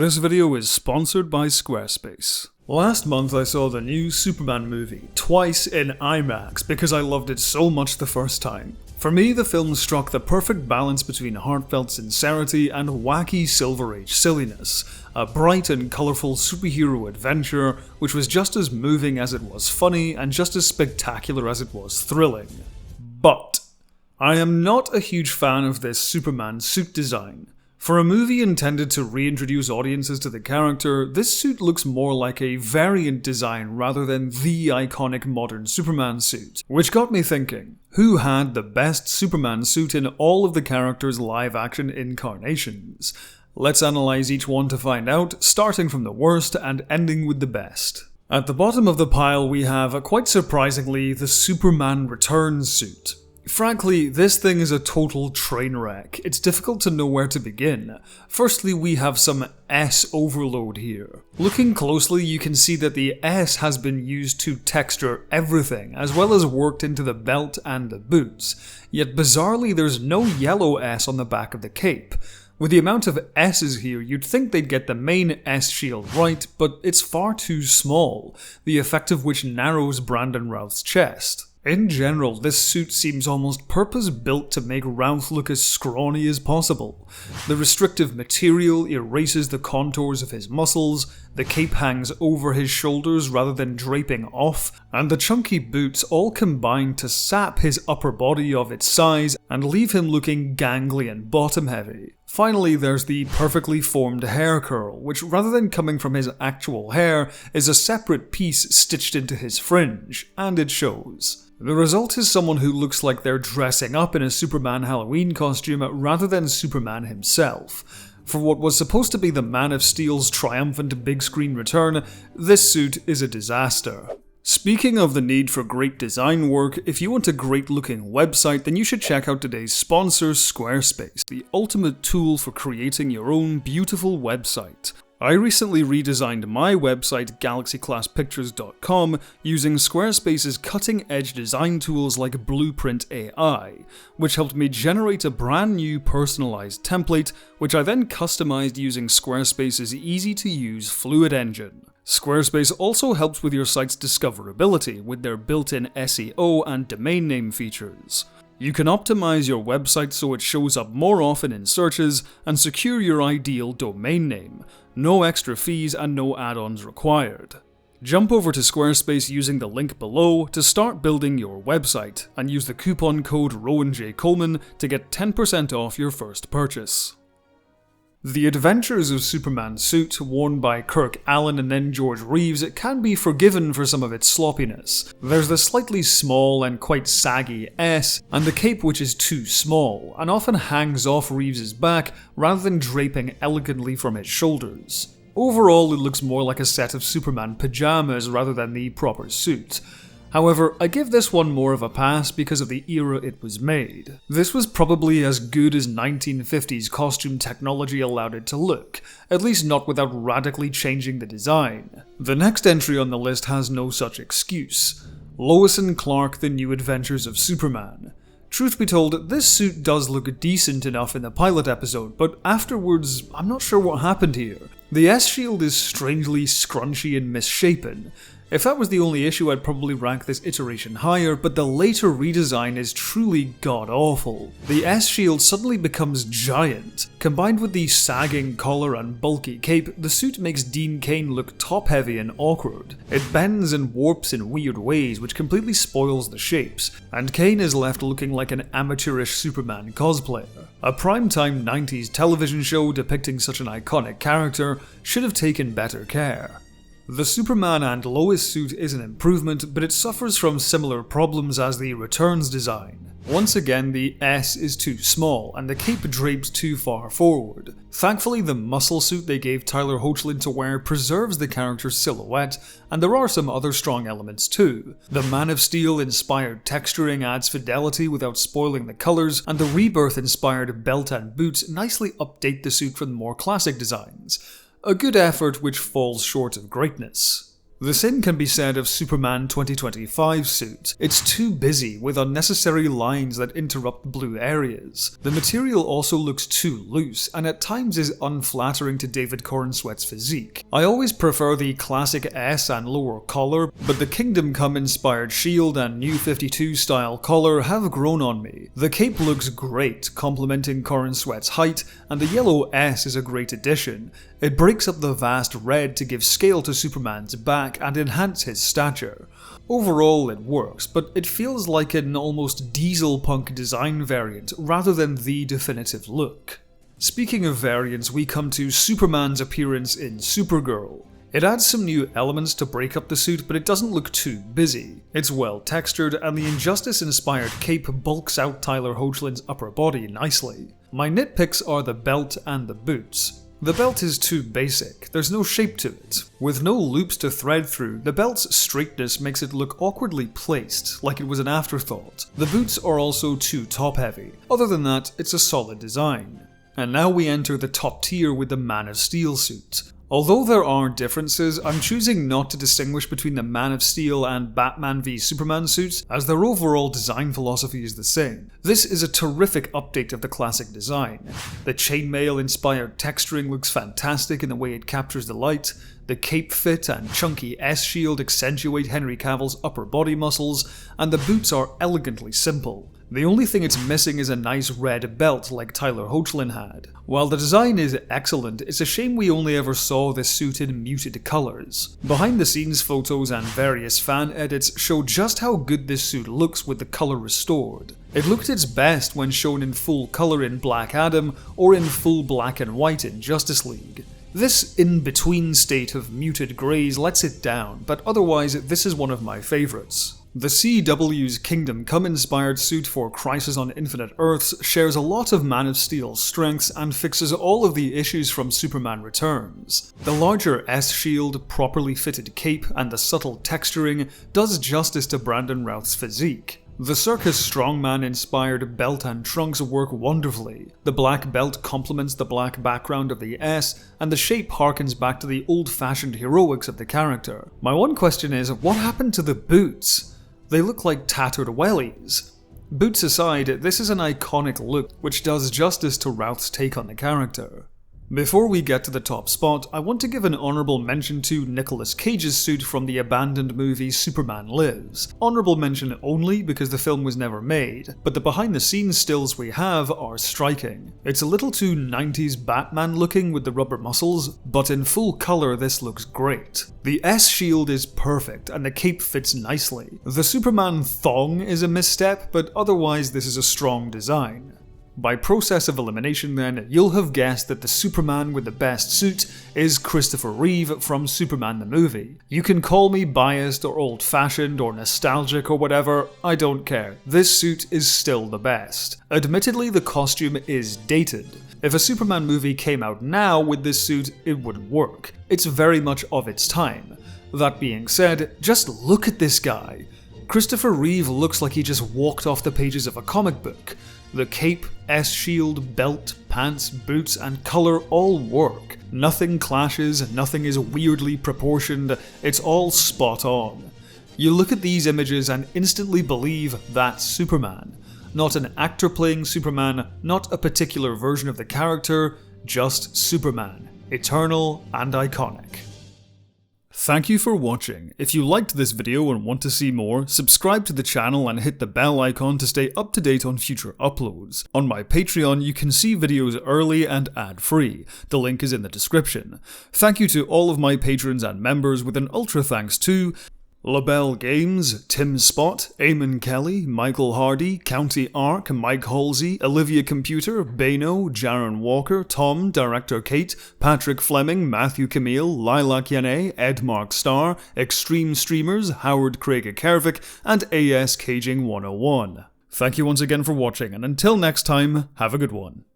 This video is sponsored by Squarespace. Last month I saw the new Superman movie twice in IMAX because I loved it so much the first time. For me, the film struck the perfect balance between heartfelt sincerity and wacky Silver Age silliness, a bright and colourful superhero adventure which was just as moving as it was funny and just as spectacular as it was thrilling. But I am not a huge fan of this Superman suit design. For a movie intended to reintroduce audiences to the character, this suit looks more like a variant design rather than the iconic modern Superman suit. Which got me thinking, who had the best Superman suit in all of the character's live-action incarnations? Let's analyze each one to find out, starting from the worst and ending with the best. At the bottom of the pile we have, quite surprisingly, the Superman Returns suit. Frankly, this thing is a total train wreck. It's difficult to know where to begin. Firstly, we have some S overload here. Looking closely, you can see that the S has been used to texture everything, as well as worked into the belt and the boots. Yet bizarrely, there's no yellow S on the back of the cape. With the amount of S's here, you'd think they'd get the main S shield right, but it's far too small, the effect of which narrows Brandon Routh's chest. In general, this suit seems almost purpose-built to make Routh look as scrawny as possible. The restrictive material erases the contours of his muscles, the cape hangs over his shoulders rather than draping off, and the chunky boots all combine to sap his upper body of its size and leave him looking gangly and bottom-heavy. Finally, there's the perfectly formed hair curl, which rather than coming from his actual hair, is a separate piece stitched into his fringe, and it shows. The result is someone who looks like they're dressing up in a Superman Halloween costume rather than Superman himself. For what was supposed to be the Man of Steel's triumphant big screen return, this suit is a disaster. Speaking of the need for great design work, if you want a great looking website, then you should check out today's sponsor, Squarespace, the ultimate tool for creating your own beautiful website. I recently redesigned my website, galaxyclasspictures.com, using Squarespace's cutting-edge design tools like Blueprint AI, which helped me generate a brand new personalized template, which I then customized using Squarespace's easy-to-use Fluid engine. Squarespace also helps with your site's discoverability with their built-in SEO and domain name features. You can optimize your website so it shows up more often in searches and secure your ideal domain name. No extra fees and no add-ons required. Jump over to Squarespace using the link below to start building your website and use the coupon code Rowan J. Coleman to get 10% off your first purchase. The Adventures of Superman's suit, worn by Kirk Alyn and then George Reeves, can be forgiven for some of its sloppiness. There's the slightly small and quite saggy S, and the cape which is too small, and often hangs off Reeves' back rather than draping elegantly from his shoulders. Overall, it looks more like a set of Superman pajamas rather than the proper suit. However, I give this one more of a pass because of the era it was made. This was probably as good as 1950s costume technology allowed it to look, at least not without radically changing the design. The next entry on the list has no such excuse. Lois and Clark: The New Adventures of Superman. Truth be told, this suit does look decent enough in the pilot episode, but afterwards, I'm not sure what happened here. The S-shield is strangely scrunchy and misshapen. If that was the only issue, I'd probably rank this iteration higher, but the later redesign is truly god-awful. The S-shield suddenly becomes giant. Combined with the sagging collar and bulky cape, the suit makes Dean Cain look top-heavy and awkward. It bends and warps in weird ways, which completely spoils the shapes, and Cain is left looking like an amateurish Superman cosplayer. A primetime 90s television show depicting such an iconic character should have taken better care. The Superman and Lois suit is an improvement, but it suffers from similar problems as the Returns design. Once again, the S is too small, and the cape drapes too far forward. Thankfully, the muscle suit they gave Tyler Hoechlin to wear preserves the character's silhouette, and there are some other strong elements too. The Man of Steel-inspired texturing adds fidelity without spoiling the colours, and the Rebirth-inspired belt and boots nicely update the suit from the more classic designs. A good effort which falls short of greatness. The same can be said of Superman 2025's suit. It's too busy with unnecessary lines that interrupt blue areas. The material also looks too loose and at times is unflattering to David Corenswet's physique. I always prefer the classic S and lower collar, but the Kingdom Come inspired shield and New 52 style collar have grown on me. The cape looks great, complementing Corenswet's height, and the yellow S is a great addition. It breaks up the vast red to give scale to Superman's back and enhance his stature. Overall it works, but it feels like an almost diesel punk design variant rather than the definitive look. Speaking of variants, we come to Superman's appearance in Supergirl. It adds some new elements to break up the suit, but it doesn't look too busy. It's well textured, and the Injustice-inspired cape bulks out Tyler Hoechlin's upper body nicely. My nitpicks are the belt and the boots. The belt is too basic, there's no shape to it. With no loops to thread through, the belt's straightness makes it look awkwardly placed, like it was an afterthought. The boots are also too top-heavy. Other than that, it's a solid design. And now we enter the top tier with the Man of Steel suit. Although there are differences, I'm choosing not to distinguish between the Man of Steel and Batman v Superman suits, as their overall design philosophy is the same. This is a terrific update of the classic design. The chainmail-inspired texturing looks fantastic in the way it captures the light. The cape fit and chunky S-shield accentuate Henry Cavill's upper body muscles, and the boots are elegantly simple. The only thing it's missing is a nice red belt like Tyler Hoechlin had. While the design is excellent, it's a shame we only ever saw this suit in muted colours. Behind the scenes photos and various fan edits show just how good this suit looks with the colour restored. It looked its best when shown in full colour in Black Adam or in full black and white in Justice League. This in-between state of muted greys lets it down, but otherwise this is one of my favourites. The CW's Kingdom Come inspired suit for Crisis on Infinite Earths shares a lot of Man of Steel's strengths and fixes all of the issues from Superman Returns. The larger S-shield, properly fitted cape, and the subtle texturing does justice to Brandon Routh's physique. The Circus Strongman inspired belt and trunks work wonderfully. The black belt complements the black background of the S, and the shape harkens back to the old-fashioned heroics of the character. My one question is, what happened to the boots? They look like tattered wellies. Boots aside, this is an iconic look which does justice to Routh's take on the character. Before we get to the top spot, I want to give an honourable mention to Nicolas Cage's suit from the abandoned movie Superman Lives. Honourable mention only because the film was never made, but the behind the scenes stills we have are striking. It's a little too 90s Batman looking with the rubber muscles, but in full colour this looks great. The S-shield is perfect and the cape fits nicely. The Superman thong is a misstep, but otherwise this is a strong design. By process of elimination then, you'll have guessed that the Superman with the best suit is Christopher Reeve from Superman the movie. You can call me biased or old-fashioned or nostalgic or whatever, I don't care. This suit is still the best. Admittedly, the costume is dated. If a Superman movie came out now with this suit, it wouldn't work. It's very much of its time. That being said, just look at this guy. Christopher Reeve looks like he just walked off the pages of a comic book. The cape, S-shield, belt, pants, boots, and colour all work. Nothing clashes, nothing is weirdly proportioned, it's all spot on. You look at these images and instantly believe that's Superman. Not an actor playing Superman, not a particular version of the character, just Superman. Eternal and iconic. Thank you for watching. If you liked this video and want to see more, subscribe to the channel and hit the bell icon to stay up to date on future uploads. On my Patreon, you can see videos early and ad-free. The link is in the description. Thank you to all of my patrons and members, with an ultra thanks to LaBelle Games, Tim Spot, Eamon Kelly, Michael Hardy, County Arc, Mike Halsey, Olivia Computer, Bano, Jaron Walker, Tom, Director Kate, Patrick Fleming, Matthew Camille, Lilac Yane, Ed Mark Star, Extreme Streamers, Howard Craig Kervik, and AS Caging 101. Thank you once again for watching, and until next time, have a good one.